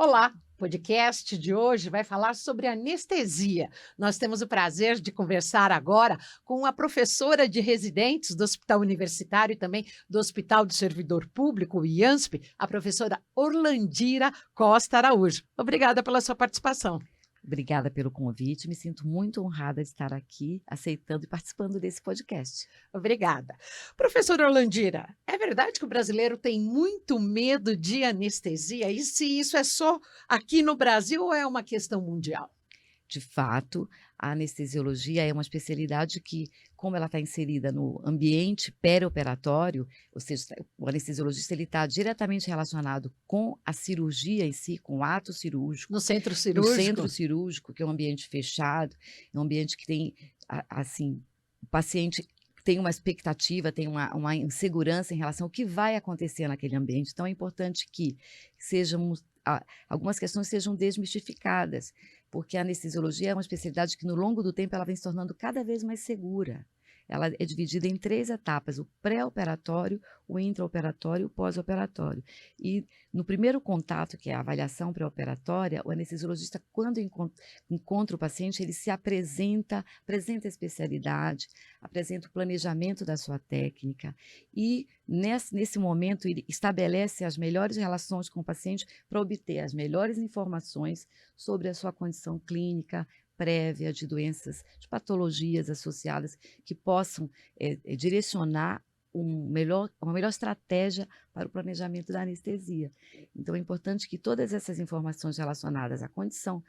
Olá, o podcast de hoje vai falar sobre anestesia. Nós temos o prazer de conversar agora com a professora de residentes do Hospital Universitário e também do Hospital do Servidor Público, o IANSP, a professora Orlandira Costa Araújo. Obrigada pela sua participação. Obrigada pelo convite, me sinto muito honrada de estar aqui, aceitando e participando desse podcast. Obrigada. Professora Orlandira, é verdade que o brasileiro tem muito medo de anestesia? E se isso é só aqui no Brasil ou é uma questão mundial? De fato, a anestesiologia é uma especialidade que, como ela está inserida no ambiente perioperatório, ou seja, o anestesiologista ele está diretamente relacionado com a cirurgia em si, com o ato cirúrgico, No centro no cirúrgico? centro cirúrgico, que é um ambiente fechado, é um ambiente que tem, assim, o paciente tem uma expectativa, tem uma insegurança em relação ao que vai acontecer naquele ambiente. Então, é importante que algumas questões sejam desmistificadas, porque a anestesiologia é uma especialidade que, no longo do tempo, ela vem se tornando cada vez mais segura. Ela é dividida em 3 etapas: o pré-operatório, o intraoperatório e o pós-operatório. E no primeiro contato, que é a avaliação pré-operatória, o anestesiologista, quando encontra o paciente, ele se apresenta a especialidade, apresenta o planejamento da sua técnica e, nesse momento, ele estabelece as melhores relações com o paciente para obter as melhores informações sobre a sua condição clínica prévia, de doenças, de patologias associadas que possam direcionar uma melhor estratégia para o planejamento da anestesia. Então, é importante que todas essas informações relacionadas à condição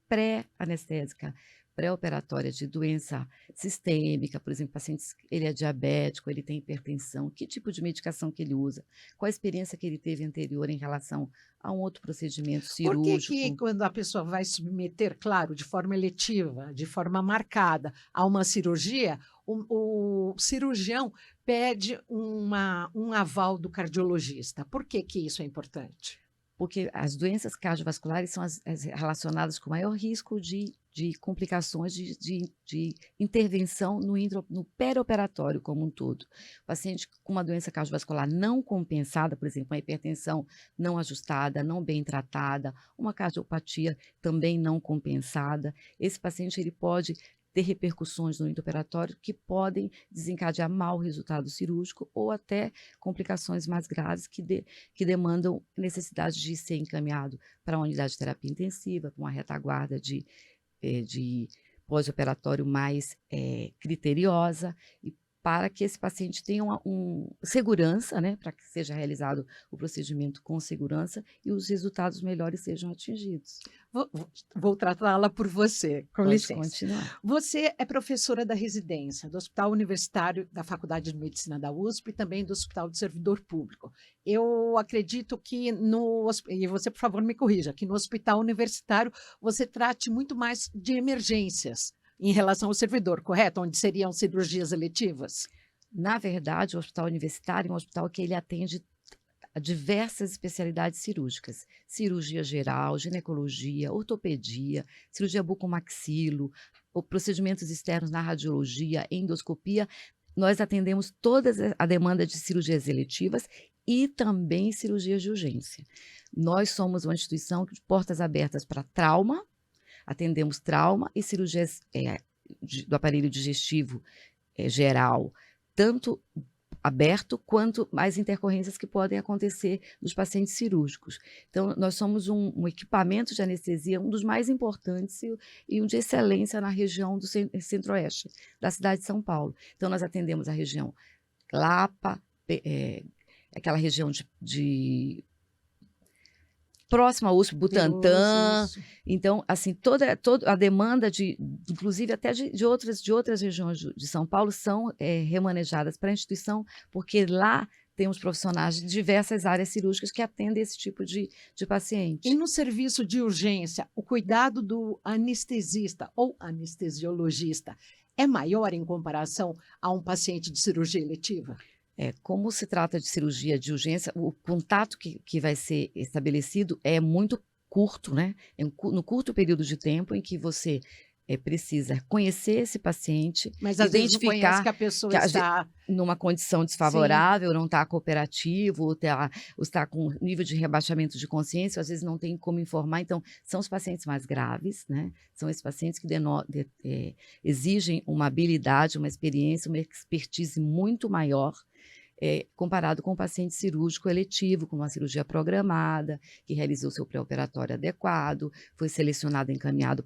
pré-anestésica, pré-operatória de doença sistêmica, por exemplo, pacientes, ele é diabético, ele tem hipertensão, que tipo de medicação que ele usa, qual a experiência que ele teve anterior em relação a um outro procedimento Por que cirúrgico. quando a pessoa vai submeter, claro, de forma eletiva, de forma marcada, a uma cirurgia, o cirurgião pede um aval do cardiologista? Por que isso é importante? Porque as doenças cardiovasculares são as relacionadas com maior risco de complicações de intervenção no perioperatório como um todo. O paciente com uma doença cardiovascular não compensada, por exemplo, uma hipertensão não ajustada, não bem tratada, uma cardiopatia também não compensada, esse paciente ele pode ter repercussões no intraoperatório que podem desencadear mau resultado cirúrgico ou até complicações mais graves que demandam necessidade de ser encaminhado para uma unidade de terapia intensiva, para uma retaguarda de pós-operatório mais criteriosa, e para que esse paciente tenha segurança, né, para que seja realizado o procedimento com segurança e os resultados melhores sejam atingidos. Vou tratá-la por você, com Pode licença. continuar. Você é professora da residência do Hospital Universitário da Faculdade de Medicina da USP e também do Hospital do Servidor Público. Eu acredito que e você, por favor, me corrija, que no Hospital Universitário você trate muito mais de emergências em relação ao servidor, correto? Onde seriam cirurgias eletivas? Na verdade, o hospital universitário é um hospital que ele atende a diversas especialidades cirúrgicas: cirurgia geral, ginecologia, ortopedia, cirurgia bucomaxilo, procedimentos externos na radiologia, endoscopia. Nós atendemos toda a demanda de cirurgias eletivas e também cirurgias de urgência. Nós somos uma instituição de portas abertas para trauma, atendemos trauma e cirurgias do aparelho digestivo geral, tanto aberto quanto mais intercorrências que podem acontecer nos pacientes cirúrgicos. Então, nós somos um equipamento de anestesia, um dos mais importantes e um de excelência na região do centro-oeste da cidade de São Paulo. Então, nós atendemos a região Lapa, aquela região próxima à USP, Butantã. Isso. Então, assim, toda a demanda inclusive até de outras regiões de São Paulo são remanejadas para a instituição, porque lá temos profissionais de diversas áreas cirúrgicas que atendem esse tipo de E paciente. no serviço de urgência, o cuidado do anestesista ou anestesiologista é maior em comparação a um paciente de cirurgia eletiva? Como se trata de cirurgia de urgência, o contato que vai ser estabelecido é muito curto, né? No curto período de tempo em que você precisa conhecer esse paciente, Mas às vezes não conhece identificar que a pessoa que está... numa condição Sim, desfavorável, não está cooperativo, ou está com nível de rebaixamento de consciência, às vezes não tem como informar. Então, são os pacientes mais graves, né? São esses pacientes que exigem uma habilidade, uma experiência, uma expertise muito maior, comparado com o paciente cirúrgico eletivo, com uma cirurgia programada, que realizou seu pré-operatório adequado, foi selecionado e encaminhado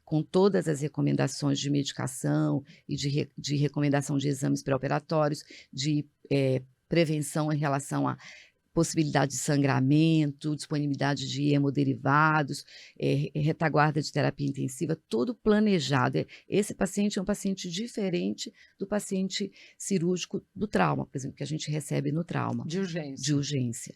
com todas as recomendações de medicação e de recomendação de exames pré-operatórios, de prevenção em relação a possibilidade de sangramento, disponibilidade de hemoderivados, retaguarda de terapia intensiva, tudo planejado. Esse paciente é um paciente diferente do paciente cirúrgico do trauma, por exemplo, que a gente recebe no trauma, de de urgência. urgência.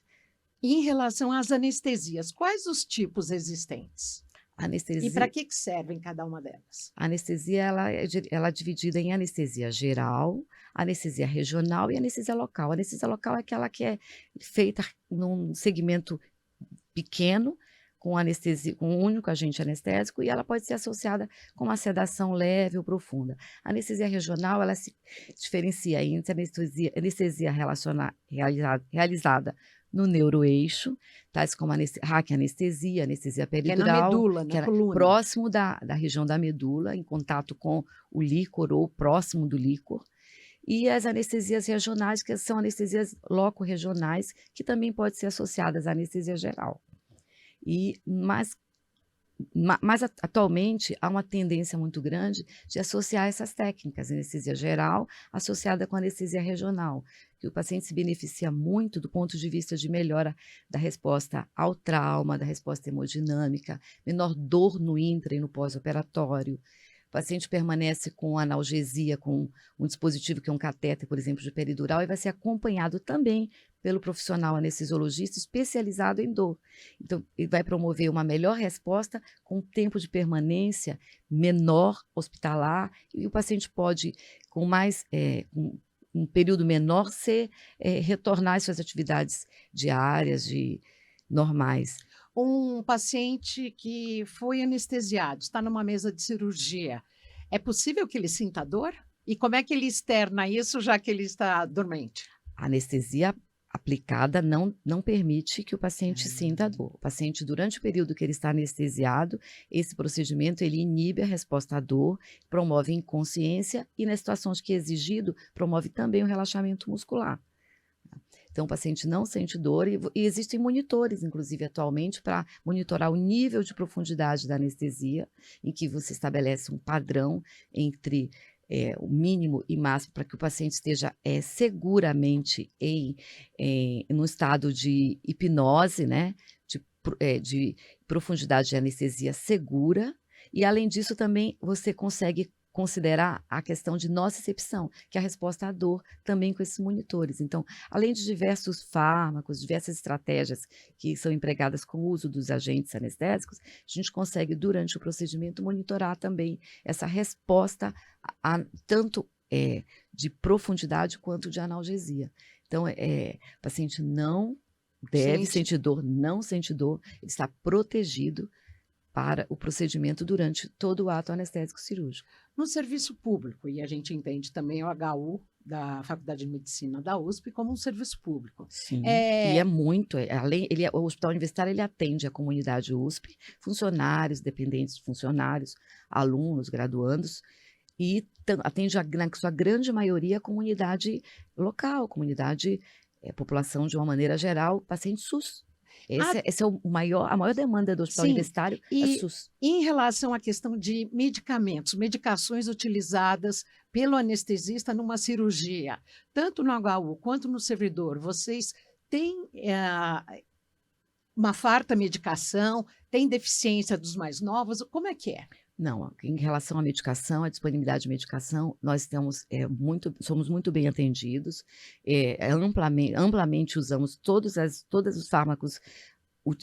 E em relação às anestesias, quais os tipos existentes? E para Anestesia, que servem cada uma delas? a anestesia ela é dividida em anestesia geral, anestesia regional e anestesia local. A anestesia local é aquela que é feita num segmento pequeno, com anestesia, com um único agente anestésico, e ela pode ser associada com uma sedação leve ou profunda. A anestesia regional, ela se diferencia entre anestesia realizada no neuroeixo, tais como raquianestesia, anestesia Que é na peridural, medula, que na é coluna. próximo da região da medula, em contato com o líquor ou próximo do líquor. E as anestesias regionais, que são anestesias loco-regionais, que também podem ser associadas à anestesia geral. Mas atualmente há uma tendência muito grande de associar essas técnicas, anestesia geral associada com anestesia regional, que o paciente se beneficia muito do ponto de vista de melhora da resposta ao trauma, da resposta hemodinâmica, menor dor no intra e no pós-operatório. O paciente permanece com analgesia, com um dispositivo que é um catéter, por exemplo, de peridural, e vai ser acompanhado também pelo profissional anestesiologista especializado em dor. Então, ele vai promover uma melhor resposta com tempo de permanência menor hospitalar, e o paciente pode, com um período menor, retornar às suas atividades diárias, normais. Um paciente que foi anestesiado, está numa mesa de cirurgia, é possível que ele sinta dor? E como é que ele externa isso, já que ele está dormente? A anestesia aplicada não permite que o paciente sinta dor. O paciente, durante o período que ele está anestesiado, esse procedimento ele inibe a resposta à dor, promove inconsciência e, nas situações que é exigido, promove também o relaxamento muscular. Então, o paciente não sente dor e existem monitores, inclusive, atualmente, para monitorar o nível de profundidade da anestesia, em que você estabelece um padrão entre o mínimo e máximo para que o paciente esteja seguramente no estado de hipnose, né? De profundidade de anestesia segura. E, além disso, também você consegue considerar a questão de nocicepção, que é a resposta à dor, também com esses monitores. Então, além de diversos fármacos, diversas estratégias que são empregadas com o uso dos agentes anestésicos, a gente consegue, durante o procedimento, monitorar também essa resposta, tanto de profundidade quanto de analgesia. Então, o paciente não deve sentir dor, não sente dor, ele está protegido para o procedimento durante todo o ato anestésico cirúrgico. No serviço público, e a gente entende também o HU da Faculdade de Medicina da USP como um serviço público. Sim, e é muito, o Hospital Universitário ele atende a comunidade USP, funcionários, dependentes de funcionários, alunos, graduandos, e atende, na sua grande maioria, a comunidade local, população de uma maneira geral, paciente SUS. Esse é a maior demanda do hospital universitário, é SUS. E em relação à questão de medicamentos, medicações utilizadas pelo anestesista numa cirurgia, tanto no HU quanto no servidor, vocês têm uma farta medicação, tem deficiência dos mais novos, como é que é? Não, em relação à medicação, à disponibilidade de medicação, nós somos muito bem atendidos, amplamente usamos todos os fármacos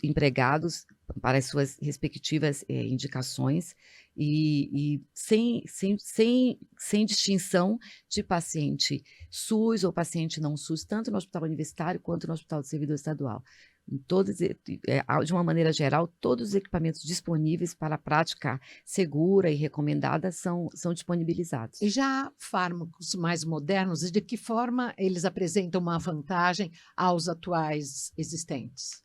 empregados para as suas respectivas indicações e sem distinção de paciente SUS ou paciente não SUS, tanto no hospital universitário quanto no hospital do servidor estadual. em de uma maneira geral, todos os equipamentos disponíveis para a prática segura e recomendada são disponibilizados. E já fármacos mais modernos, e de que forma eles apresentam uma vantagem aos atuais existentes?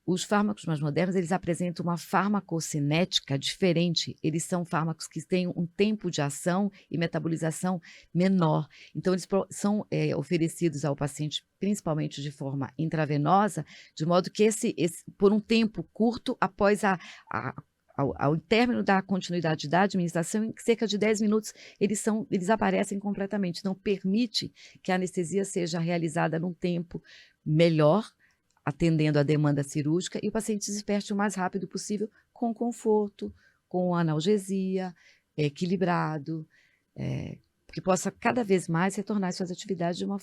Os fármacos mais modernos, eles apresentam uma farmacocinética diferente. Eles são fármacos que têm um tempo de ação e metabolização menor. Então, eles são oferecidos ao paciente, principalmente de forma intravenosa, de modo que por um tempo curto, após ao término da continuidade da administração, em cerca de 10 minutos, eles aparecem completamente. Não permite que a anestesia seja realizada num tempo melhor, atendendo à demanda cirúrgica, e o paciente se desperte o mais rápido possível, com conforto, com analgesia, equilibrado, que possa cada vez mais retornar às suas atividades de uma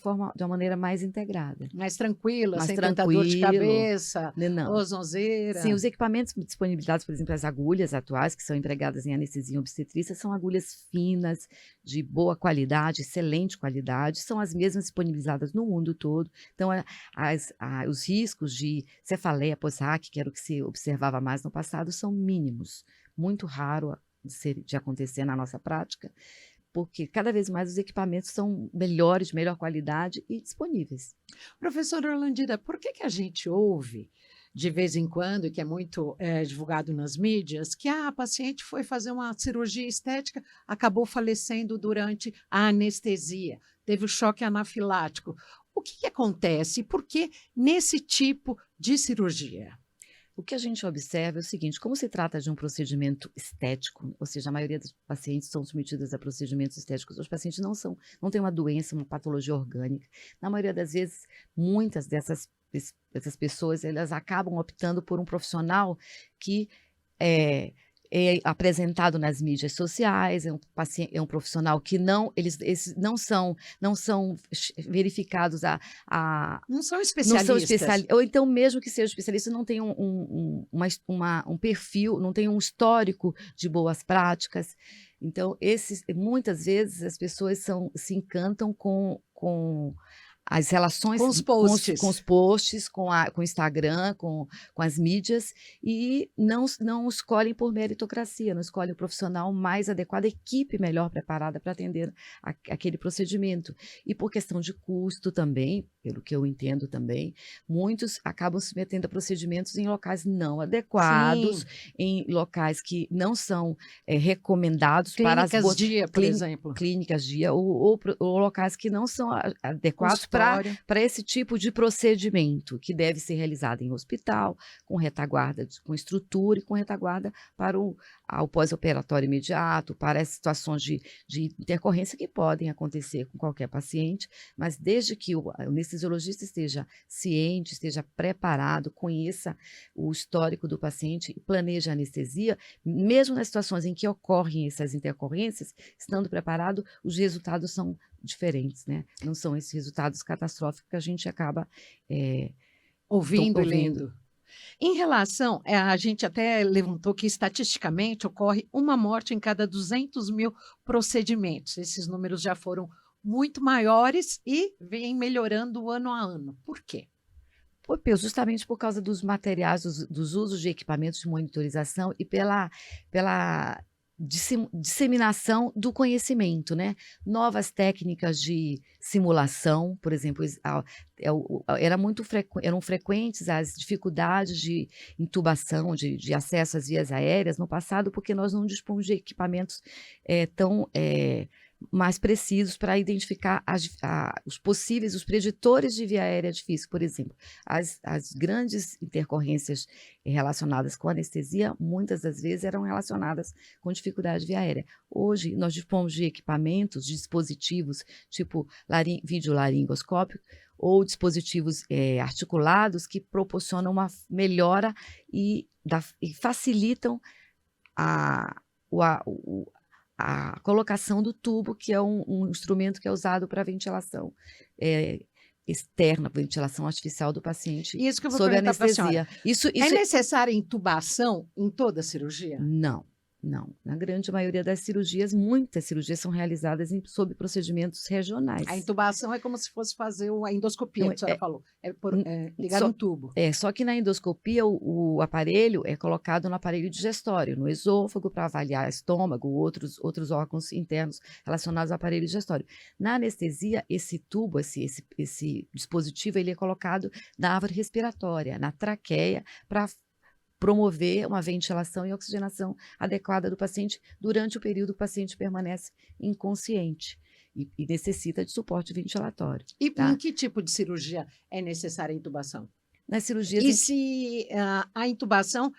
maneira mais integrada. Mais tranquila, Mais sem tanta dor de tranquilo, cabeça, não. ou zonzeira. Sim, os equipamentos disponibilizados, por exemplo, as agulhas atuais, que são empregadas em anestesia e obstetrícia, são agulhas finas, de boa qualidade, excelente qualidade, são as mesmas disponibilizadas no mundo todo. Então, os riscos de cefaleia pós-RAC, que era o que se observava mais no passado, são mínimos. Muito raro de acontecer na nossa prática, porque cada vez mais os equipamentos são melhores, de melhor qualidade e disponíveis. Professora Orlandira, por que a gente ouve, de vez em quando, e que é muito divulgado nas mídias, que a paciente foi fazer uma cirurgia estética, acabou falecendo durante a anestesia, teve o choque anafilático? O que acontece e por que nesse tipo de cirurgia? O que a gente observa é o seguinte: como se trata de um procedimento estético, ou seja, a maioria dos pacientes são submetidos a procedimentos estéticos, os pacientes não têm uma doença, uma patologia orgânica. Na maioria das vezes, muitas dessas pessoas, elas acabam optando por um profissional que é apresentado nas mídias sociais, é um profissional que eles não são verificados Não são especialistas. ou então mesmo que seja especialista, não tem um perfil, não tem um histórico de boas práticas. Então, muitas vezes as pessoas se encantam com as relações Com os posts. com os posts, com o Instagram, com as mídias, e não escolhem por meritocracia, não escolhem o profissional mais adequado, a equipe melhor preparada para atender aquele procedimento. E por questão de custo também, pelo que eu entendo também, muitos acabam se metendo a procedimentos em locais não adequados, em locais que não são recomendados para as Clínicas dia, por exemplo. Clínicas dia, ou locais que não são adequados para esse tipo de procedimento, que deve ser realizado em hospital, com retaguarda, com estrutura e com retaguarda para ao pós-operatório imediato, para as situações de intercorrência que podem acontecer com qualquer paciente, mas desde que o anestesiologista esteja ciente, esteja preparado, conheça o histórico do paciente e planeje a anestesia, mesmo nas situações em que ocorrem essas intercorrências, estando preparado, os resultados são diferentes, né? Não são esses resultados catastróficos que a gente acaba ouvindo e lendo. Em relação, a gente até levantou que estatisticamente ocorre uma morte em cada 200 mil procedimentos. Esses números já foram muito maiores e vêm melhorando ano a ano. Por quê? Justamente por causa dos materiais, dos usos de equipamentos de monitorização e pela disseminação do conhecimento, né? Novas técnicas de simulação, por exemplo, eram frequentes as dificuldades de intubação, de acesso às vias aéreas no passado, porque nós não dispomos de equipamentos tão mais precisos para identificar os preditores de via aérea difícil, por exemplo. As grandes intercorrências relacionadas com anestesia, muitas das vezes eram relacionadas com dificuldade de via aérea. Hoje, nós dispomos de equipamentos, de dispositivos, tipo videolaringoscópio, ou dispositivos articulados que proporcionam uma melhora e facilitam a colocação do tubo, que é um instrumento que é usado para ventilação externa, ventilação artificial do paciente. Isso que eu vou sob perguntar para a anestesia. senhora. É necessária intubação em toda a cirurgia? Não. Não, na grande maioria das cirurgias, muitas cirurgias são realizadas sob procedimentos A regionais. intubação é como se fosse fazer a endoscopia, Então, que a senhora falou. É Hum, ligar só um tubo. só que na endoscopia o aparelho é colocado no aparelho digestório, no esôfago, para avaliar estômago, outros órgãos internos relacionados ao aparelho digestório. Na anestesia, esse tubo, esse dispositivo, ele é colocado na árvore respiratória, na traqueia, para promover uma ventilação e oxigenação adequada do paciente durante o período que o paciente permanece inconsciente e necessita de suporte ventilatório, E em tá. que tipo de cirurgia é necessária a intubação? Nas cirurgias E em que se a intubação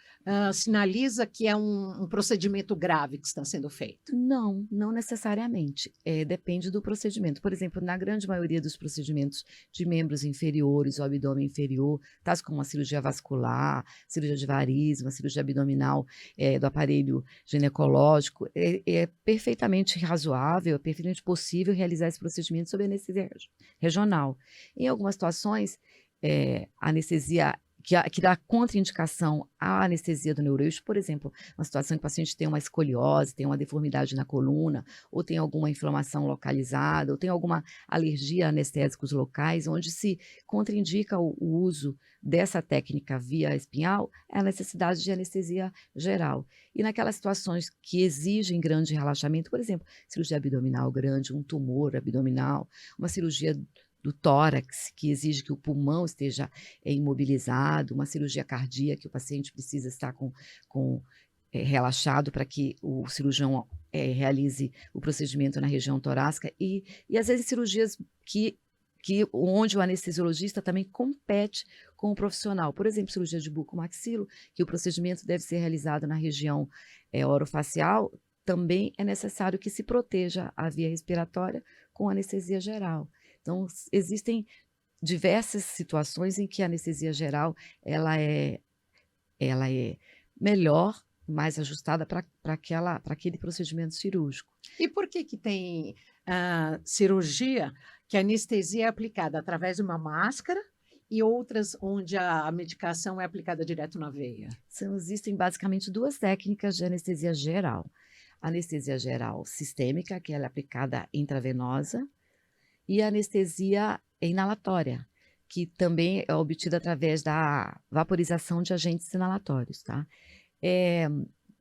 sinaliza que é um procedimento grave que está sendo feito? Não, não necessariamente. Depende do procedimento. Por exemplo, na grande maioria dos procedimentos de membros inferiores ou abdômen inferior, tais como uma cirurgia vascular, cirurgia de varizes, uma cirurgia abdominal, do aparelho ginecológico, é perfeitamente razoável, é perfeitamente possível realizar esse procedimento sob anestesia regional. Em algumas situações, a anestesia que dá contraindicação à anestesia do neuroeixo, por exemplo, uma situação em que o paciente tem uma escoliose, tem uma deformidade na coluna, ou tem alguma inflamação localizada, ou tem alguma alergia a anestésicos locais, onde se contraindica o uso dessa técnica via espinhal, é a necessidade de anestesia geral. E naquelas situações que exigem grande relaxamento, por exemplo, cirurgia abdominal grande, um tumor abdominal, uma cirurgia do tórax, que exige que o pulmão esteja imobilizado, uma cirurgia cardíaca, que o paciente precisa estar relaxado para que o cirurgião realize o procedimento na região torácica, e às vezes cirurgias onde o anestesiologista também compete com o profissional. Por exemplo, cirurgia de bucomaxilo, que o procedimento deve ser realizado na região orofacial, também é necessário que se proteja a via respiratória com anestesia geral. Então, existem diversas situações em que a anestesia geral ela é melhor, mais ajustada para aquele procedimento cirúrgico. E por que tem cirurgia que a anestesia é aplicada através de uma máscara e outras onde a medicação é aplicada direto na veia? Existem basicamente duas técnicas de anestesia geral. A anestesia geral sistêmica, que ela é aplicada intravenosa, e a anestesia inalatória, que também é obtida através da vaporização de agentes inalatórios, tá.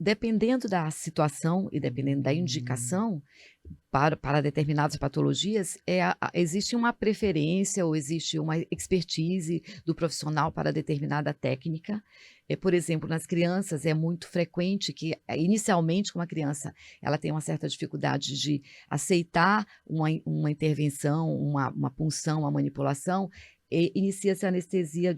Dependendo da situação e dependendo da indicação para determinadas patologias, existe uma preferência ou existe uma expertise do profissional para determinada técnica. Por exemplo, nas crianças é muito frequente que, inicialmente, com uma criança, ela tem uma certa dificuldade de aceitar uma intervenção, uma punção, uma manipulação, e inicia-se a anestesia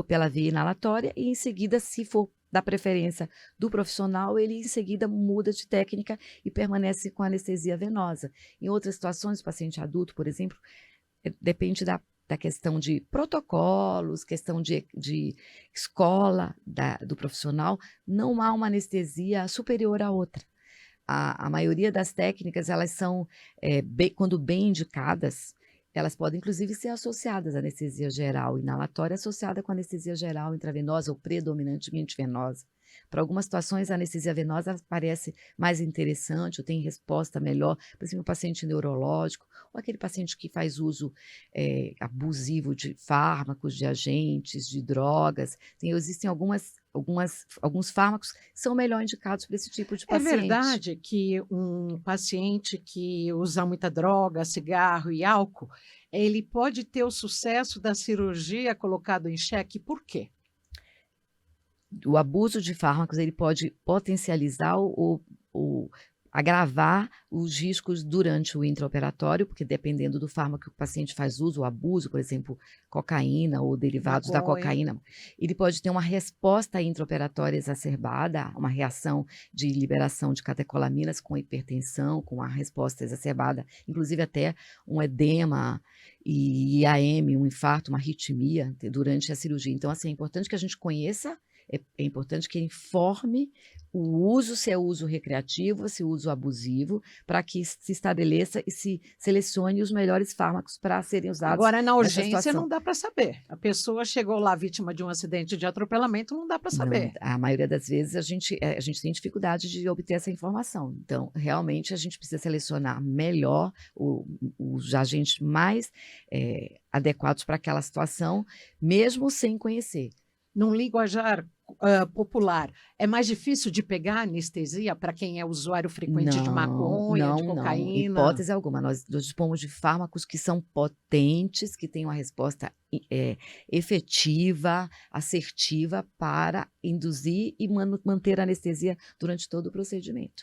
pela via inalatória e, em seguida, se for da preferência do profissional, ele em seguida muda de técnica e permanece com anestesia venosa. Em outras situações, o paciente adulto, por exemplo, depende da questão de protocolos, questão de escola do profissional, não há uma anestesia superior à outra. A maioria das técnicas, elas são, quando bem indicadas, elas podem inclusive ser associadas à anestesia geral inalatória, associada com anestesia geral intravenosa ou predominantemente venosa. Para algumas situações, a anestesia venosa parece mais interessante ou tem resposta melhor, por exemplo, um paciente neurológico ou aquele paciente que faz uso abusivo de fármacos, de agentes, de drogas. Existem alguns fármacos que são melhor indicados para esse tipo de É paciente. verdade que um paciente que usa muita droga, cigarro e álcool, ele pode ter o sucesso da cirurgia colocado em xeque, por quê? O abuso de fármacos, ele pode potencializar agravar os riscos durante o intraoperatório, porque dependendo do fármaco que o paciente faz uso, o abuso, por exemplo, cocaína ou derivados da Maconha. cocaína, ele pode ter uma resposta intraoperatória exacerbada, uma reação de liberação de catecolaminas com hipertensão, com a resposta exacerbada, inclusive até um edema e IAM, um infarto, uma arritmia durante a cirurgia. Então, assim, é importante que a gente conheça é importante que informe o uso, se é uso recreativo, se é uso abusivo, para que se estabeleça e se selecione os melhores fármacos para serem usados Agora, na nessa urgência, não situação. dá para saber. A pessoa chegou lá vítima de um acidente de atropelamento, não dá para Não, saber. a maioria das vezes a gente tem dificuldade de obter essa informação. Então, realmente, a gente precisa selecionar melhor os agentes mais adequados para aquela situação, mesmo sem conhecer. Num linguajar popular, é mais difícil de pegar anestesia para quem é usuário frequente de Não, maconha, de não, não, cocaína? hipótese alguma. Nós dispomos de fármacos que são potentes, que têm uma resposta efetiva, assertiva para induzir e manter a anestesia durante todo o procedimento.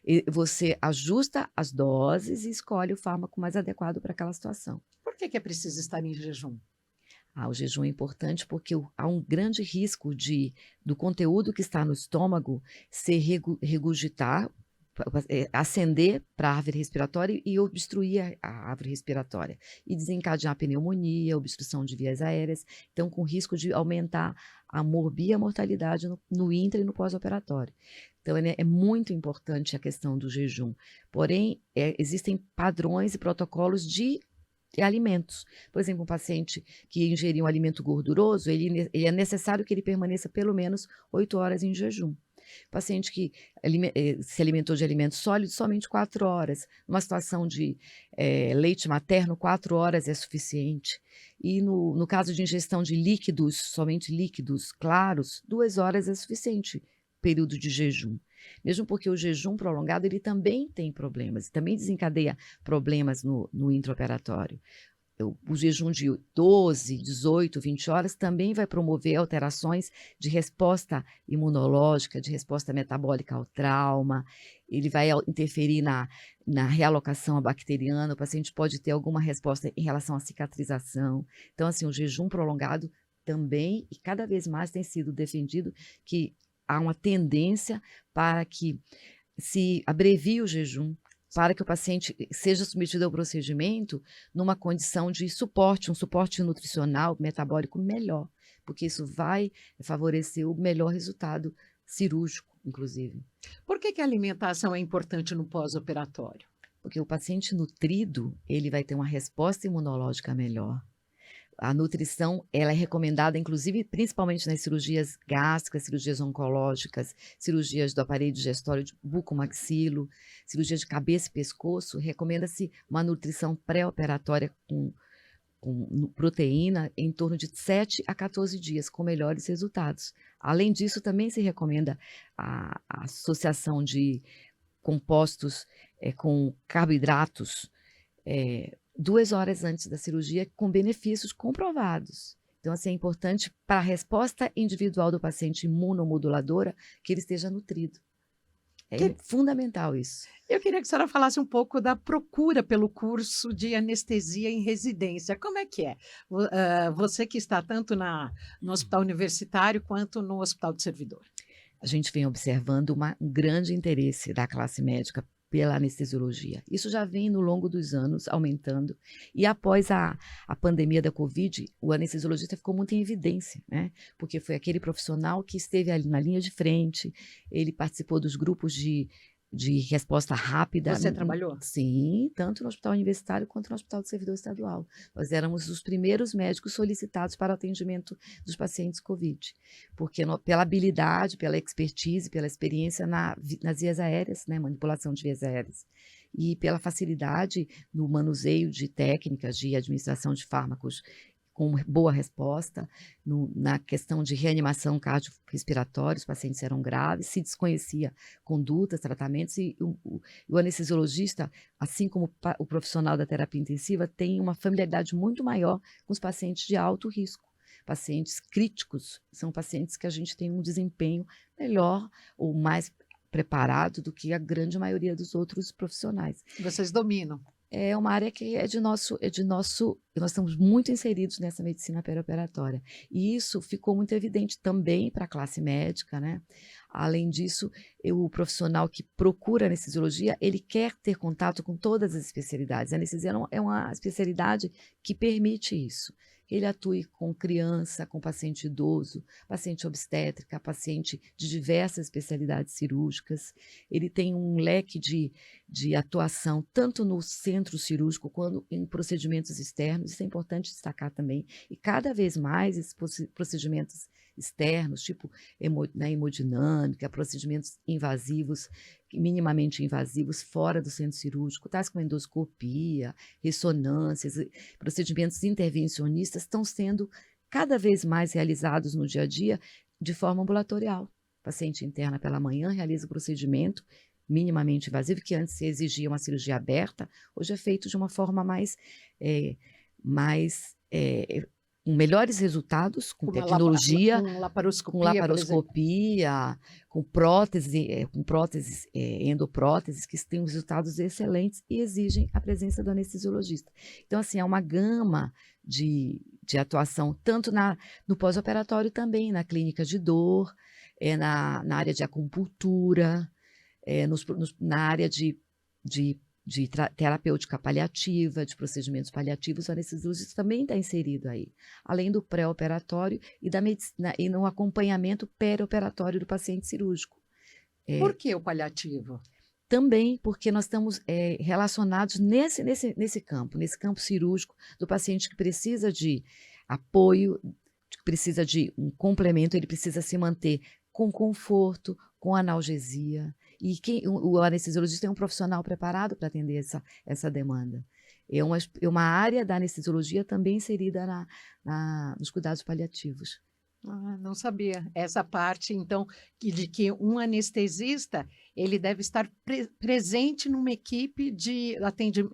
E você ajusta as doses e escolhe o fármaco mais adequado para aquela situação. Por que que é preciso estar em jejum? O jejum é importante porque há um grande risco do conteúdo que está no estômago se regurgitar, ascender para a árvore respiratória e obstruir a árvore respiratória e desencadear pneumonia, obstrução de vias aéreas, então com risco de aumentar a morbia e a mortalidade no intra e no pós-operatório. Então é muito importante a questão do jejum, porém existem padrões e protocolos de alimentos. Por exemplo, um paciente que ingeriu um alimento gorduroso, ele é necessário que ele permaneça pelo menos 8 horas em jejum. Paciente que se alimentou de alimentos sólidos, somente 4 horas. Numa situação de leite materno, 4 horas é suficiente. E no caso de ingestão de líquidos, somente líquidos claros, 2 horas é suficiente, período de jejum. Mesmo porque o jejum prolongado, ele também tem problemas, também desencadeia problemas no intraoperatório. O jejum de 12, 18, 20 horas também vai promover alterações de resposta imunológica, de resposta metabólica ao trauma, ele vai interferir na realocação bacteriana, o paciente pode ter alguma resposta em relação à cicatrização. Então, assim, o jejum prolongado também, e cada vez mais tem sido defendido que há uma tendência para que se abrevie o jejum, para que o paciente seja submetido ao procedimento numa condição de suporte, um suporte nutricional, metabólico melhor, porque isso vai favorecer o melhor resultado cirúrgico, inclusive. Por que que a alimentação é importante no pós-operatório? Porque o paciente nutrido, ele vai ter uma resposta imunológica melhor. A nutrição, ela é recomendada, inclusive, principalmente nas cirurgias gástricas, cirurgias oncológicas, cirurgias do aparelho digestório, de bucomaxilo, cirurgia de cabeça e pescoço, recomenda-se uma nutrição pré-operatória com proteína em torno de 7 a 14 dias, com melhores resultados. Além disso, também se recomenda a associação de compostos com carboidratos, 2 horas antes da cirurgia, com benefícios comprovados. Então, assim, é importante para a resposta individual do paciente imunomoduladora que ele esteja nutrido. Fundamental isso. Eu queria que a senhora falasse um pouco da procura pelo curso de anestesia em residência. Como é que é? Você que está tanto no hospital universitário quanto no hospital do servidor. A gente vem observando um grande interesse da classe médica pela anestesiologia. Isso já vem no longo dos anos aumentando e após a pandemia da Covid, o anestesiologista ficou muito em evidência, né? Porque foi aquele profissional que esteve ali na linha de frente, ele participou dos grupos de resposta rápida. Você trabalhou? Sim, tanto no hospital universitário quanto no hospital do servidor estadual. Nós éramos os primeiros médicos solicitados para o atendimento dos pacientes Covid, porque pela habilidade, pela expertise, pela experiência nas vias aéreas, né, manipulação de vias aéreas, e pela facilidade no manuseio de técnicas de administração de fármacos com boa resposta, na questão de reanimação cardiorrespiratória, os pacientes eram graves, se desconhecia condutas, tratamentos, e o anestesiologista, assim como o profissional da terapia intensiva, tem uma familiaridade muito maior com os pacientes de alto risco. Pacientes críticos são pacientes que a gente tem um desempenho melhor ou mais preparado do que a grande maioria dos outros profissionais. Vocês dominam. É uma área que nós estamos muito inseridos nessa medicina perioperatória. E isso ficou muito evidente também para a classe médica, né? Além disso, o profissional que procura anestesiologia, ele quer ter contato com todas as especialidades. A anestesia é uma especialidade que permite isso. que ele atue com criança, com paciente idoso, paciente obstétrica, paciente de diversas especialidades cirúrgicas. Ele tem um leque de atuação tanto no centro cirúrgico quanto em procedimentos externos, isso é importante destacar também. E cada vez mais esses procedimentos externos, tipo na hemodinâmica, procedimentos invasivos, minimamente invasivos, fora do centro cirúrgico, tais como endoscopia, ressonâncias, procedimentos intervencionistas, estão sendo cada vez mais realizados no dia a dia de forma ambulatorial. O paciente interna pela manhã, realiza o procedimento minimamente invasivo, que antes exigia uma cirurgia aberta, hoje é feito de uma forma com melhores resultados, com tecnologia, com laparoscopia, com próteses, endopróteses, que têm resultados excelentes e exigem a presença do anestesiologista. Então, assim, é uma gama de atuação, tanto no pós-operatório também, na clínica de dor, na área de acupuntura, na área de terapêutica paliativa, de procedimentos paliativos, o anestesiologista também está inserido aí, além do pré-operatório e no acompanhamento perioperatório do paciente cirúrgico. Por que o paliativo? Também porque nós estamos relacionados nesse campo cirúrgico, do paciente que precisa de apoio, que precisa de um complemento, ele precisa se manter com conforto, com analgesia. E o anestesiologista é um profissional preparado para atender essa demanda. É uma área da anestesiologia também inserida nos cuidados paliativos. Não sabia. Essa parte, então, de que um anestesista ele deve estar presente numa equipe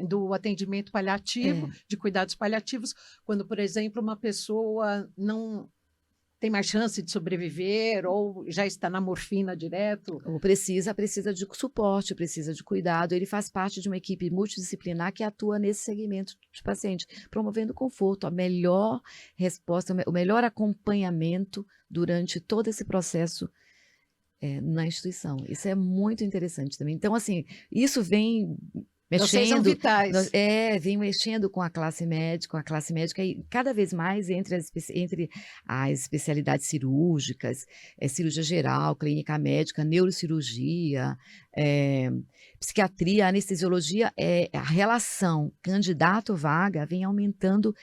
do atendimento paliativo, de cuidados paliativos, quando, por exemplo, uma pessoa não tem mais chance de sobreviver ou já está na morfina direto? Ou precisa de suporte, precisa de cuidado. Ele faz parte de uma equipe multidisciplinar que atua nesse segmento de paciente, promovendo conforto, a melhor resposta, o melhor acompanhamento durante todo esse processo na instituição. Isso é muito interessante também. Então, assim, isso vem Vocês são vitais. Vem mexendo com a classe médica, e cada vez mais entre as especialidades cirúrgicas, cirurgia geral, clínica médica, neurocirurgia, psiquiatria, anestesiologia, a relação candidato-vaga vem aumentando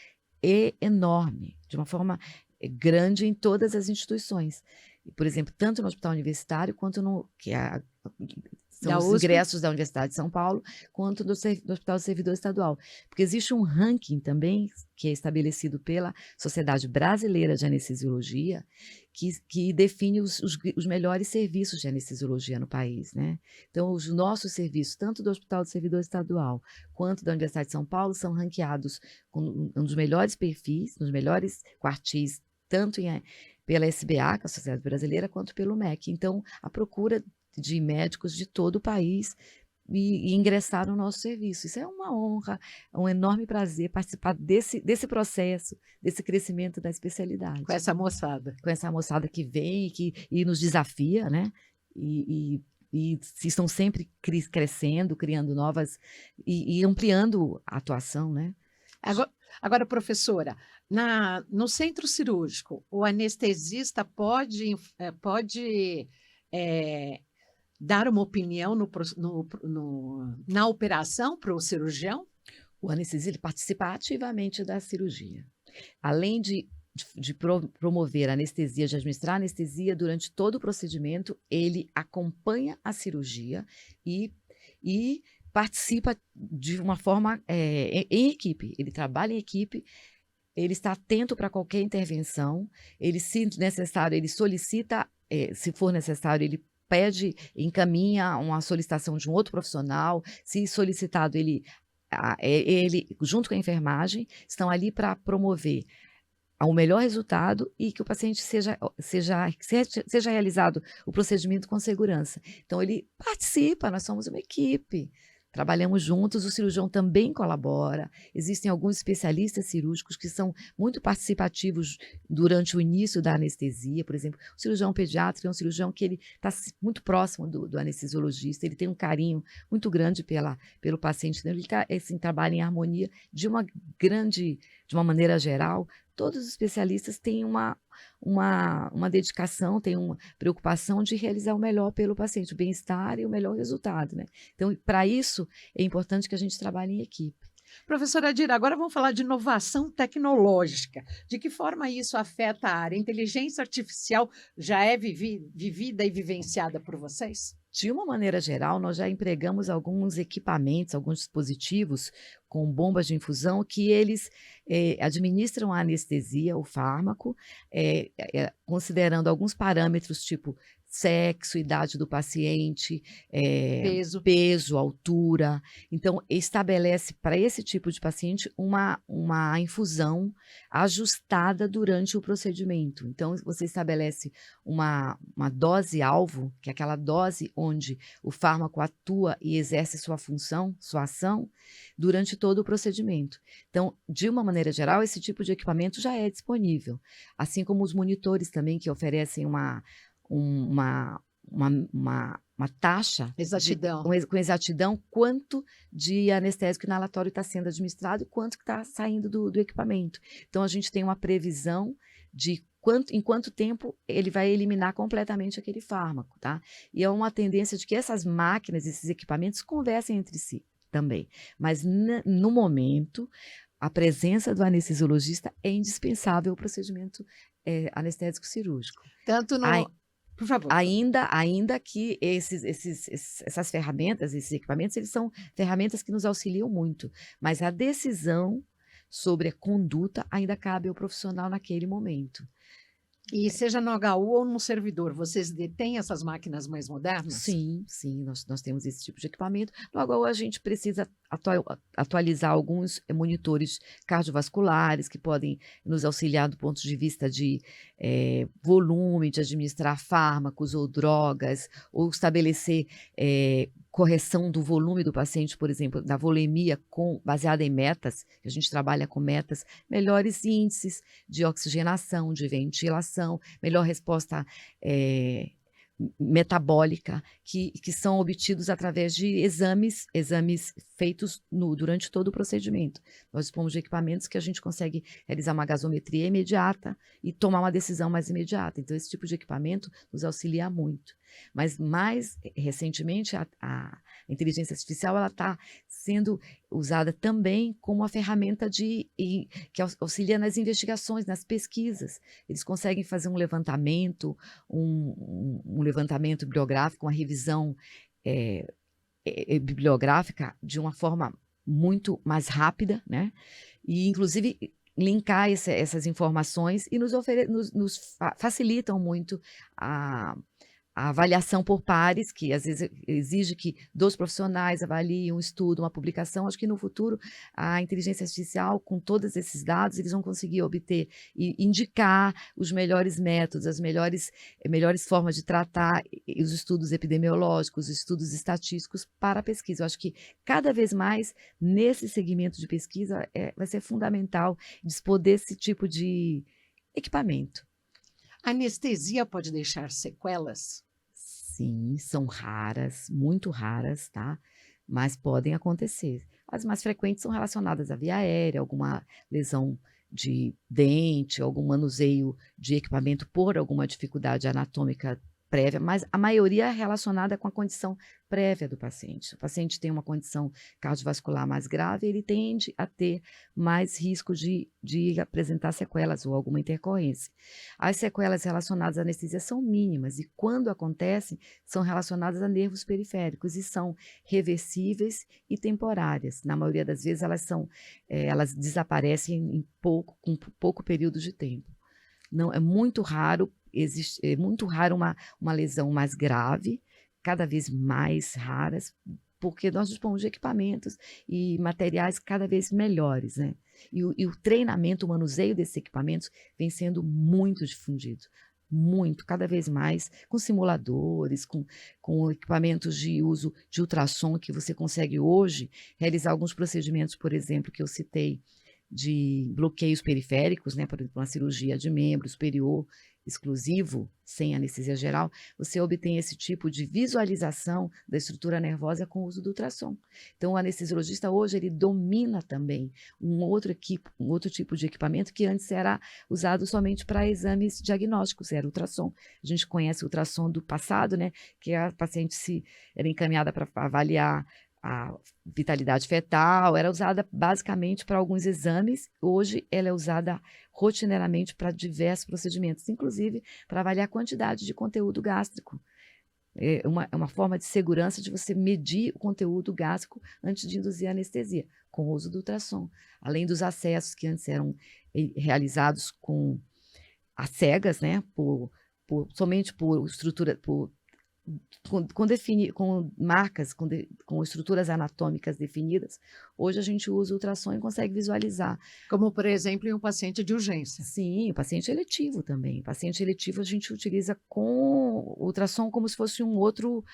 enorme, de uma forma grande em todas as instituições. Por exemplo, tanto no hospital universitário quanto são os ingressos da Universidade de São Paulo, quanto do Hospital do Servidor Estadual. Porque existe um ranking também, que é estabelecido pela Sociedade Brasileira de Anestesiologia, que define os melhores serviços de anestesiologia no país, né? Então, os nossos serviços, tanto do Hospital do Servidor Estadual, quanto da Universidade de São Paulo, são ranqueados com um dos melhores perfis, nos melhores quartis, tanto pela SBA, que é a Sociedade Brasileira, quanto pelo MEC. Então, a procura de médicos de todo o país e ingressar no nosso serviço. Isso é uma honra, é um enorme prazer participar desse processo, desse crescimento da especialidade. Com essa moçada. Com essa moçada que vem e nos desafia, né? E estão sempre crescendo, criando novas e ampliando a atuação, né? Agora, professora, no centro cirúrgico, o anestesista pode dar uma opinião na operação para o cirurgião? O anestesista ele participa ativamente da cirurgia. Além de promover a anestesia, de administrar anestesia durante todo o procedimento, ele acompanha a cirurgia e participa de uma forma em equipe. Ele trabalha em equipe, ele está atento para qualquer intervenção, ele, se necessário, ele solicita, se for necessário, ele encaminha uma solicitação de um outro profissional. Se solicitado, ele junto com a enfermagem, estão ali para promover o melhor resultado e que o paciente seja realizado o procedimento com segurança. Então, ele participa, nós somos uma equipe, trabalhamos juntos, o cirurgião também colabora, existem alguns especialistas cirúrgicos que são muito participativos durante o início da anestesia, por exemplo, o cirurgião pediatra é um cirurgião que ele está muito próximo do anestesiologista, ele tem um carinho muito grande pelo paciente, ele assim, trabalha em harmonia de uma maneira geral, todos os especialistas têm uma dedicação, têm uma preocupação de realizar o melhor pelo paciente, o bem-estar e o melhor resultado, né? Então, para isso, é importante que a gente trabalhe em equipe. Professora Adira, agora vamos falar de inovação tecnológica. De que forma isso afeta a área? A inteligência artificial já é vivida e vivenciada por vocês? De uma maneira geral, nós já empregamos alguns equipamentos, alguns dispositivos com bombas de infusão que eles administram a anestesia, o fármaco, considerando alguns parâmetros tipo sexo, idade do paciente, peso, altura. Então, estabelece para esse tipo de paciente uma infusão ajustada durante o procedimento. Então, você estabelece uma dose-alvo, que é aquela dose onde o fármaco atua e exerce sua função, sua ação, durante todo o procedimento. Então, de uma maneira geral, esse tipo de equipamento já é disponível, assim como os monitores também, que oferecem uma taxa com exatidão quanto de anestésico inalatório está sendo administrado e quanto que está saindo do equipamento. Então, a gente tem uma previsão de em quanto tempo ele vai eliminar completamente aquele fármaco, tá? E é uma tendência de que essas máquinas, esses equipamentos conversem entre si também. Mas, no momento, a presença do anestesiologista é indispensável ao procedimento anestésico cirúrgico. Tanto no... Por favor. Ainda que essas ferramentas, esses equipamentos, eles são ferramentas que nos auxiliam muito, mas a decisão sobre a conduta ainda cabe ao profissional naquele momento. E seja no HU ou no servidor, vocês detêm essas máquinas mais modernas? Sim, nós temos esse tipo de equipamento. No HU a gente precisa atualizar alguns monitores cardiovasculares que podem nos auxiliar do ponto de vista de volume, de administrar fármacos ou drogas, ou estabelecer correção do volume do paciente, por exemplo, da volemia baseada em metas, que a gente trabalha com metas, melhores índices de oxigenação, de ventilação, melhor resposta metabólica, que são obtidos através de exames feitos durante todo o procedimento. Nós dispomos de equipamentos que a gente consegue realizar uma gasometria imediata e tomar uma decisão mais imediata. Então, esse tipo de equipamento nos auxilia muito. Mas, mais recentemente, a inteligência artificial está sendo usada também como uma ferramenta que auxilia nas investigações, nas pesquisas. Eles conseguem fazer um levantamento, um levantamento bibliográfico, uma revisão bibliográfica de uma forma muito mais rápida, né? E, inclusive, linkar essas informações e nos facilitam muito a avaliação por pares, que às vezes exige que 2 profissionais avaliem um estudo, uma publicação. Acho que no futuro a inteligência artificial, com todos esses dados, eles vão conseguir obter e indicar os melhores métodos, as melhores formas de tratar os estudos epidemiológicos, os estudos estatísticos para a pesquisa. Eu acho que cada vez mais nesse segmento de pesquisa vai ser fundamental dispor desse tipo de equipamento. A anestesia pode deixar sequelas? Sim, são raras, muito raras, tá? Mas podem acontecer. As mais frequentes são relacionadas à via aérea, alguma lesão de dente, algum manuseio de equipamento por alguma dificuldade anatômica prévia, mas a maioria é relacionada com a condição prévia do paciente. Se o paciente tem uma condição cardiovascular mais grave, ele tende a ter mais risco de apresentar sequelas ou alguma intercorrência. As sequelas relacionadas à anestesia são mínimas e, quando acontecem, são relacionadas a nervos periféricos e são reversíveis e temporárias. Na maioria das vezes, elas desaparecem com pouco período de tempo. Não, é muito raro. É muito raro uma lesão mais grave, cada vez mais raras, porque nós dispomos de equipamentos e materiais cada vez melhores, né? E o treinamento, o manuseio desses equipamentos vem sendo muito difundido. muito, cada vez mais, com simuladores, com equipamentos de uso de ultrassom, que você consegue hoje realizar alguns procedimentos, por exemplo, que eu citei, de bloqueios periféricos, né, por exemplo, uma cirurgia de membro superior exclusivo, sem anestesia geral, você obtém esse tipo de visualização da estrutura nervosa com o uso do ultrassom. Então, o anestesiologista hoje, ele domina também um outro tipo de equipamento que antes era usado somente para exames diagnósticos, era o ultrassom. A gente conhece o ultrassom do passado, né, que a paciente era encaminhada para avaliar a vitalidade fetal, era usada basicamente para alguns exames. Hoje ela é usada rotineiramente para diversos procedimentos, inclusive para avaliar a quantidade de conteúdo gástrico. É uma forma de segurança de você medir o conteúdo gástrico antes de induzir a anestesia, com o uso do ultrassom. Além dos acessos que antes eram realizados às cegas, né, somente por estrutura, com marcas, com estruturas anatômicas definidas, hoje a gente usa o ultrassom e consegue visualizar. Como, por exemplo, em um paciente de urgência. Sim, o paciente eletivo também. O paciente eletivo a gente utiliza com o ultrassom como se fosse um outro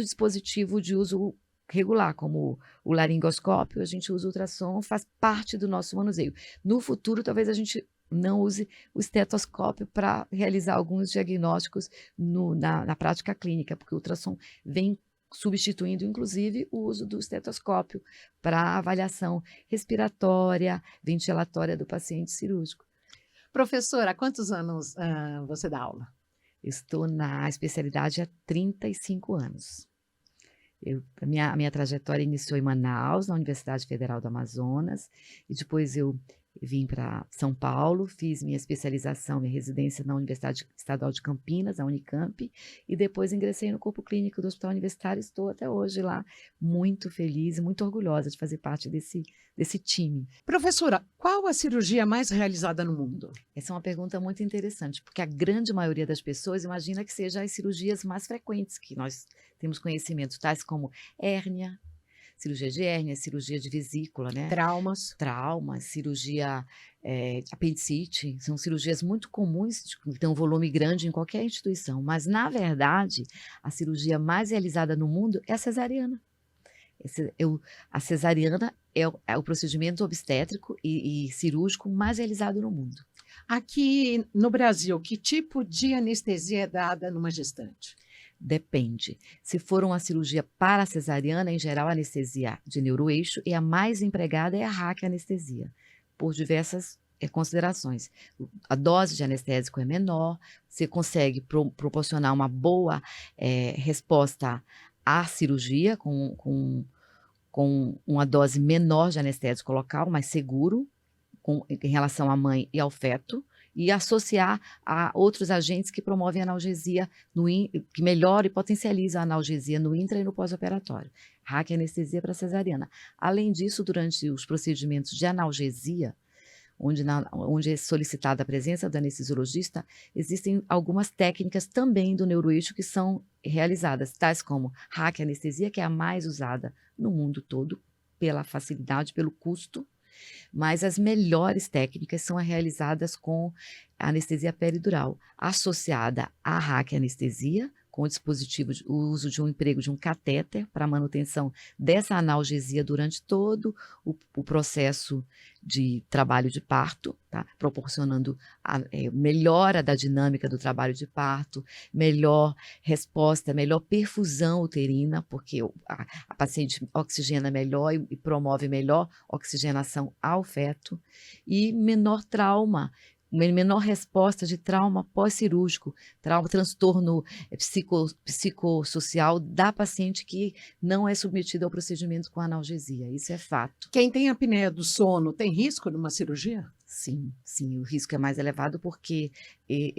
dispositivo de uso regular, como o laringoscópio, a gente usa o ultrassom, faz parte do nosso manuseio. No futuro, talvez a gente não use o estetoscópio para realizar alguns diagnósticos na prática clínica, porque o ultrassom vem substituindo, inclusive, o uso do estetoscópio para avaliação respiratória, ventilatória do paciente cirúrgico. Professora, há quantos anos você dá aula? Estou na especialidade há 35 anos. A minha trajetória iniciou em Manaus, na Universidade Federal do Amazonas, e depois eu vim para São Paulo, fiz minha especialização, minha residência na Universidade Estadual de Campinas, a Unicamp, e depois ingressei no corpo clínico do Hospital Universitário. Estou até hoje lá, muito feliz e muito orgulhosa de fazer parte desse time. Professora, qual a cirurgia mais realizada no mundo? Essa é uma pergunta muito interessante, porque a grande maioria das pessoas imagina que sejam as cirurgias mais frequentes que nós temos conhecimento, tais como hérnia, cirurgia de hérnia, cirurgia de vesícula, né? Traumas, cirurgia apendicite, são cirurgias muito comuns, que têm um volume grande em qualquer instituição, mas, na verdade, a cirurgia mais realizada no mundo é a cesariana. A cesariana é o procedimento obstétrico e cirúrgico mais realizado no mundo. Aqui no Brasil, que tipo de anestesia é dada numa gestante? Depende. Se for uma cirurgia para a cesariana, em geral, a anestesia de neuroeixo e a mais empregada é a raquianestesia, por diversas considerações. A dose de anestésico é menor, você consegue proporcionar uma boa resposta à cirurgia com uma dose menor de anestésico local, mais seguro, em relação à mãe e ao feto, e associar a outros agentes que promovem a analgesia, que melhoram e potencializam a analgesia no intra e no pós-operatório. Raquianestesia para cesariana. Além disso, durante os procedimentos de analgesia, onde é solicitada a presença do anestesiologista, existem algumas técnicas também do neuroeixo que são realizadas, tais como raquianestesia, que é a mais usada no mundo todo, pela facilidade, pelo custo, mas as melhores técnicas são realizadas com a anestesia peridural, associada à raquianestesia, com o uso de um emprego de um catéter para a manutenção dessa analgesia durante todo o processo de trabalho de parto, tá? Proporcionando melhora da dinâmica do trabalho de parto, melhor resposta, melhor perfusão uterina, porque a paciente oxigena melhor e promove melhor oxigenação ao feto, e menor trauma, menor resposta de trauma pós-cirúrgico, transtorno psicossocial da paciente que não é submetida ao procedimento com analgesia. Isso é fato. Quem tem apneia do sono tem risco numa cirurgia? Sim, o risco é mais elevado porque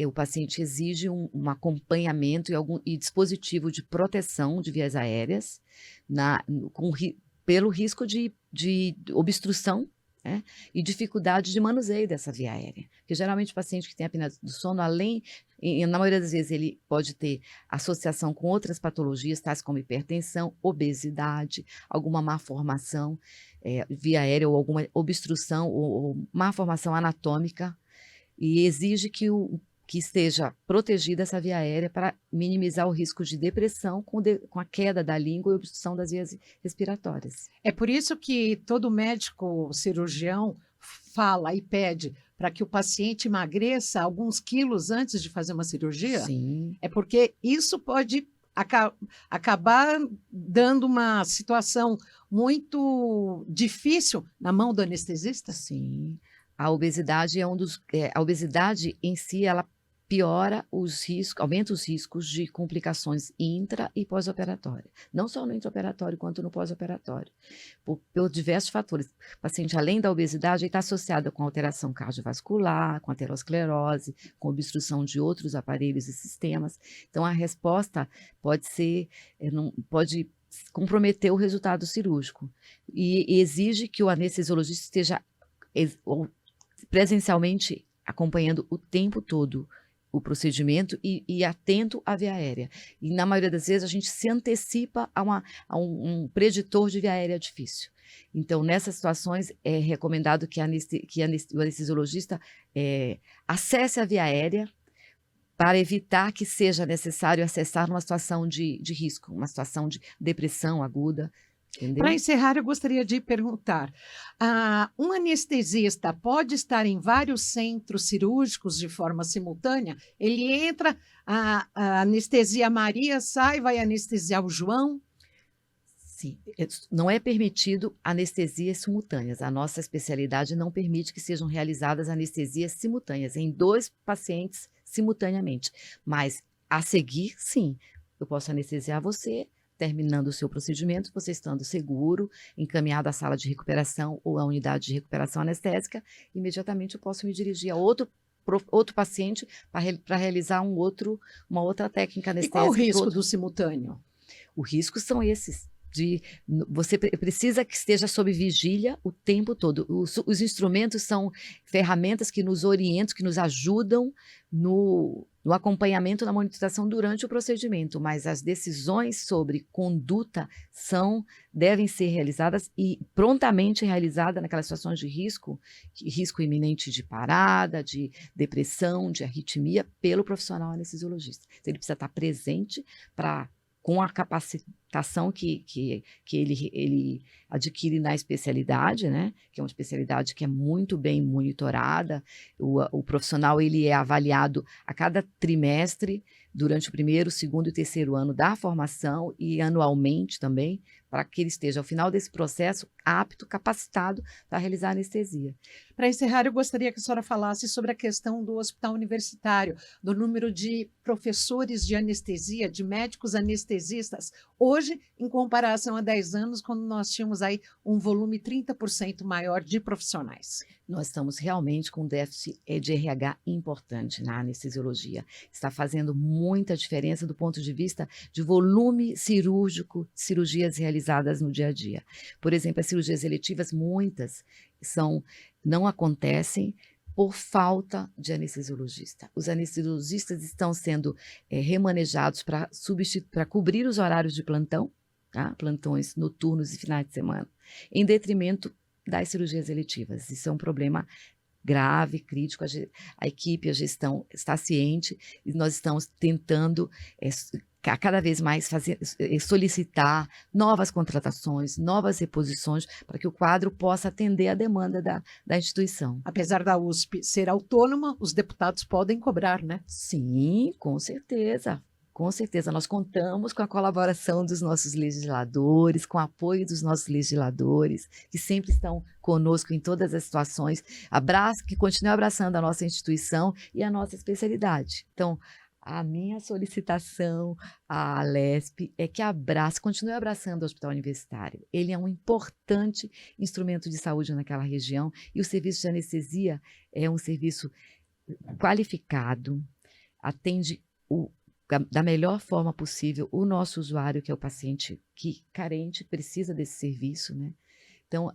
o paciente exige um acompanhamento e dispositivo de proteção de vias aéreas pelo risco de obstrução, né, e dificuldade de manuseio dessa via aérea. Porque geralmente o paciente que tem apneia do sono, na maioria das vezes ele pode ter associação com outras patologias, tais como hipertensão, obesidade, alguma má formação via aérea ou alguma obstrução ou má formação anatômica, e exige que que esteja protegida essa via aérea para minimizar o risco de depressão com a queda da língua e obstrução das vias respiratórias. É por isso que todo médico cirurgião fala e pede para que o paciente emagreça alguns quilos antes de fazer uma cirurgia? Sim. É porque isso pode acabar dando uma situação muito difícil na mão do anestesista? Sim, a obesidade a obesidade em si, ela piora os riscos, aumenta os riscos de complicações intra e pós-operatória, não só no intraoperatório quanto no pós-operatório, por diversos fatores. O paciente, além da obesidade, está associado com alteração cardiovascular, com aterosclerose, com obstrução de outros aparelhos e sistemas. Então, a resposta pode ser, pode comprometer o resultado cirúrgico e exige que o anestesiologista esteja presencialmente acompanhando o tempo todo o procedimento e atento à via aérea. E na maioria das vezes a gente se antecipa a um preditor de via aérea difícil. Então, nessas situações, é recomendado que o anestesiologista acesse a via aérea para evitar que seja necessário acessar numa situação de risco, uma situação de depressão aguda. Para encerrar, eu gostaria de perguntar: um anestesista pode estar em vários centros cirúrgicos de forma simultânea? Ele entra, a anestesia Maria, sai, vai anestesiar o João? Sim, não é permitido anestesias simultâneas. A nossa especialidade não permite que sejam realizadas anestesias simultâneas em 2 pacientes simultaneamente. Mas, a seguir, sim, eu posso anestesiar você, terminando o seu procedimento, você estando seguro, encaminhado à sala de recuperação ou à unidade de recuperação anestésica, imediatamente eu posso me dirigir a outro paciente para realizar uma outra técnica anestésica. E qual o risco do simultâneo? Os riscos são esses. Você precisa que esteja sob vigília o tempo todo. Os instrumentos são ferramentas que nos orientam, que nos ajudam no acompanhamento, na monitoração durante o procedimento, mas as decisões sobre conduta devem ser realizadas e prontamente realizadas naquelas situações de risco iminente de parada, de depressão, de arritmia, pelo profissional anestesiologista. Então, ele precisa estar presente com a capacitação que ele adquire na especialidade, né? Que é uma especialidade que é muito bem monitorada. O profissional ele é avaliado a cada trimestre, durante o 1º, 2º e 3º ano da formação e anualmente também, para que ele esteja, ao final desse processo, apto, capacitado para realizar anestesia. Para encerrar, eu gostaria que a senhora falasse sobre a questão do hospital universitário, do número de professores de anestesia, de médicos anestesistas, hoje, em comparação a 10 anos, quando nós tínhamos aí um volume 30% maior de profissionais. Nós estamos realmente com um déficit de RH importante na anestesiologia. Está fazendo muita diferença do ponto de vista de volume cirúrgico, cirurgias realizadas no dia a dia. Por exemplo, as cirurgias eletivas, muitas não acontecem por falta de anestesiologista. Os anestesiologistas estão sendo remanejados para cobrir os horários de plantão, tá? Plantões noturnos e finais de semana, em detrimento das cirurgias eletivas. Isso é um problema grave, crítico. A equipe, a gestão está ciente e nós estamos tentando cada vez mais solicitar novas contratações, novas reposições, para que o quadro possa atender a demanda da instituição. Apesar da USP ser autônoma, os deputados podem cobrar, né? Sim, com certeza. Com certeza, nós contamos com a colaboração dos nossos legisladores, com o apoio dos nossos legisladores, que sempre estão conosco em todas as situações, que continuem abraçando a nossa instituição e a nossa especialidade. Então, a minha solicitação à Alesp é que continue abraçando o Hospital Universitário. Ele é um importante instrumento de saúde naquela região e o serviço de anestesia é um serviço qualificado, atende da melhor forma possível o nosso usuário, que é o paciente carente, precisa desse serviço, né? Então,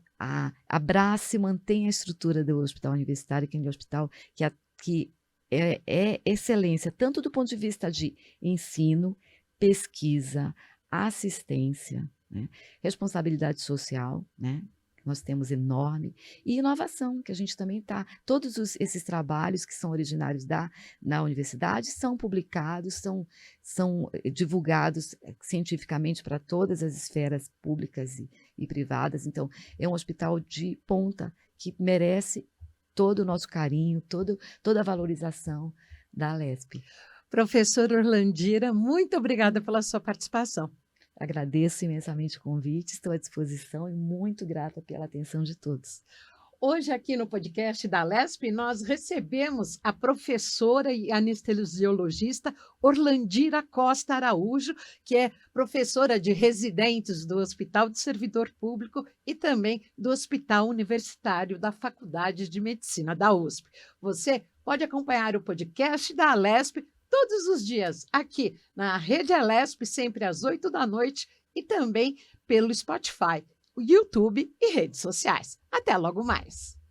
abrace e mantenha a estrutura do Hospital Universitário, que é um hospital que é excelência, tanto do ponto de vista de ensino, pesquisa, assistência, né? Responsabilidade social, né? nós temos enorme, e inovação, que a gente também está. Todos esses trabalhos que são originários na universidade são publicados, são divulgados cientificamente para todas as esferas públicas e privadas. Então, é um hospital de ponta que merece todo o nosso carinho, toda a valorização da Alesp. Professora Orlandira, muito obrigada pela sua participação. Agradeço imensamente o convite, estou à disposição e muito grata pela atenção de todos. Hoje, aqui no podcast da Alesp, nós recebemos a professora e anestesiologista Orlandira Costa Araújo, que é professora de residentes do Hospital de Servidor Público e também do Hospital Universitário da Faculdade de Medicina da USP. Você pode acompanhar o podcast da Alesp todos os dias, aqui na Rede Alesp, sempre às 20h e também pelo Spotify, o YouTube e redes sociais. Até logo mais!